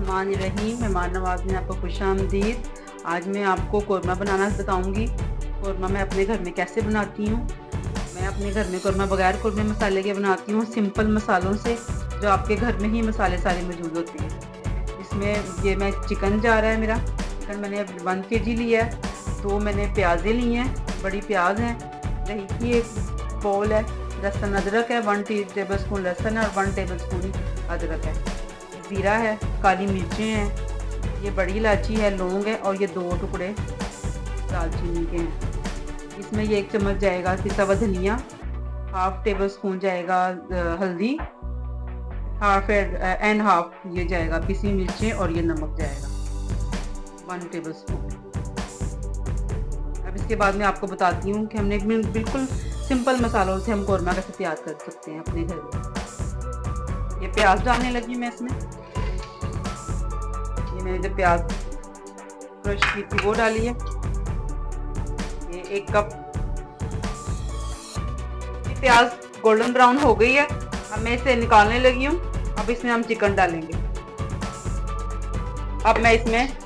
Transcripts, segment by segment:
बिस्मिल्लाहिर्रहमानिर्रहीम। मेहमान नवाज में आपको खुश आमदीद। आज मैं आपको कौरमा बनाना बताऊंगी। कौरमा मैं अपने घर में कैसे बनाती हूँ। मैं अपने घर में कौरमा बगैर कौरमे मसाले के बनाती हूँ, सिंपल मसालों से, जो आपके घर में ही मसाले सारे मौजूद होते हैं। इसमें ये मैं चिकन जा रहा है मेरा। चिकन मैंने 1 kg लिया है। 2 मैंने प्याज़ें ली हैं, बड़ी प्याज हैं। दही की एक बाउल है। लहसुन अदरक है, 1 टेबल स्पून लहसुन है और 1 टेबल स्पून अदरक है। ज़ीरा है, काली मिर्चें हैं, ये बड़ी इलायची है, लौंग है और ये 2 टुकड़े दालचीनी के हैं। इसमें ये 1 चम्मच जाएगा पिसा हुआ धनिया, 1/2 टेबल स्पून जाएगा हल्दी, हाफ ये जाएगा पिसी मिर्चें और ये नमक जाएगा 1 टेबल स्पून। अब इसके बाद मैं आपको बताती हूँ कि हमने बिल्कुल सिंपल मसालों से हम कौरमा कैसे तैयार कर सकते हैं अपने घर में। ये प्याज डालने लगी मैं इसमें। ये मैंने जो प्याज क्रश की थी वो डाली है। ये 1 कप। ये प्याज गोल्डन ब्राउन हो गई है। अब मैं इसे निकालने लगी हूँ। अब इसमें हम चिकन डालेंगे। अब मैं इसमें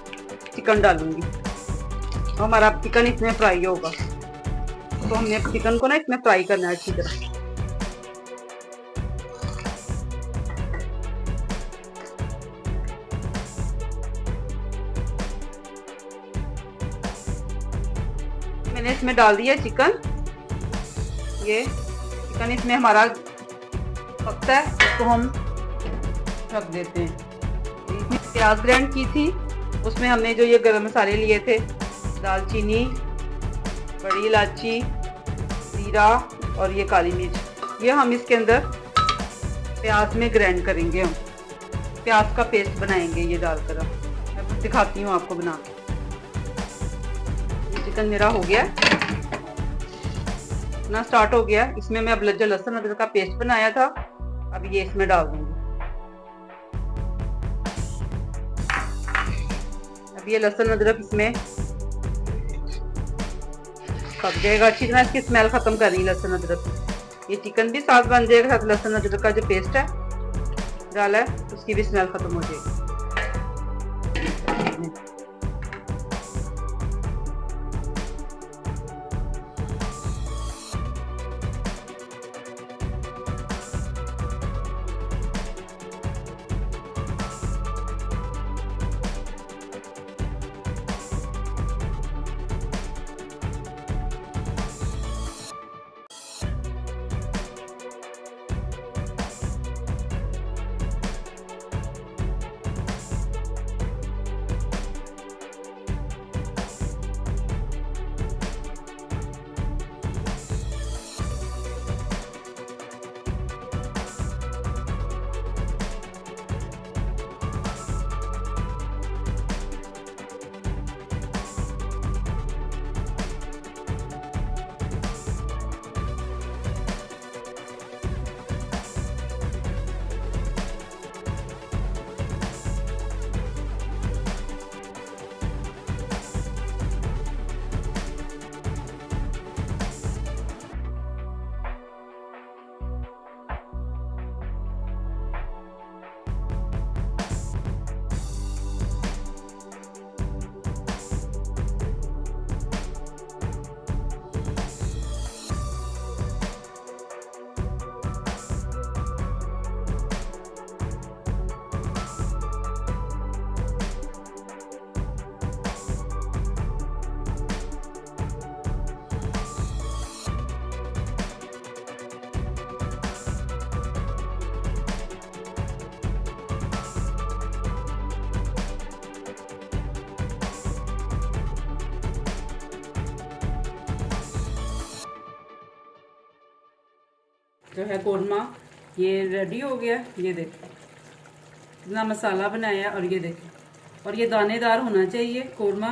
चिकन डालूंगी तो हमारा चिकन इसमें फ्राई होगा। तो हमने चिकन को ना इसमें फ्राई करना है अच्छी तरह। मैंने इसमें डाल दिया चिकन। ये चिकन इसमें हमारा पकता है, इसको हम रख देते हैं। इसमें प्याज ग्राइंड की थी, उसमें हमने जो ये गरम मसाले लिए थे, दालचीनी, बड़ी इलायची, जीरा और ये काली मिर्च, ये हम इसके अंदर प्याज में ग्राइंड करेंगे। हम प्याज का पेस्ट बनाएंगे ये डालकर। मैं दिखाती हूँ आपको बना के। चिकन मेरा हो गया ना, स्टार्ट हो गया। इसमें मैं अब जो लहसुन अदरक का पेस्ट बनाया था, अब ये इसमें डाल दूंगी। अब ये लहसुन अदरक इसमें पक जाएगा अच्छी तरह। इसकी स्मेल खत्म करनी लहसुन अदरक की। ये चिकन भी साथ बन जाएगा, साथ लहसुन अदरक का जो पेस्ट है डाला है उसकी भी स्मेल खत्म हो जाएगी। जो है कौरमा ये रेडी हो गया। ये देखें इतना मसाला बनाया और ये देखें, और ये दानेदार होना चाहिए कौरमा।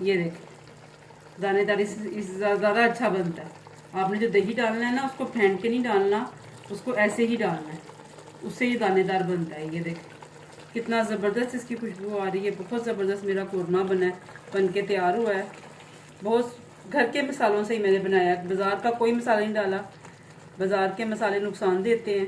ये देखें दानेदार, इस ज़्यादा अच्छा बनता है। आपने जो दही डालना है ना, उसको फेंट के नहीं डालना, उसको ऐसे ही डालना है, उससे ये दानेदार बनता है। ये देखें कितना ज़बरदस्त इसकी खुशबू आ रही है। बहुत ज़बरदस्त मेरा कौरमा बना है, बन के तैयार हुआ है। बहुत घर के मसालों से ही मैंने बनाया, बाज़ार का कोई मसाला नहीं डाला। बाज़ार के मसाले नुकसान देते हैं,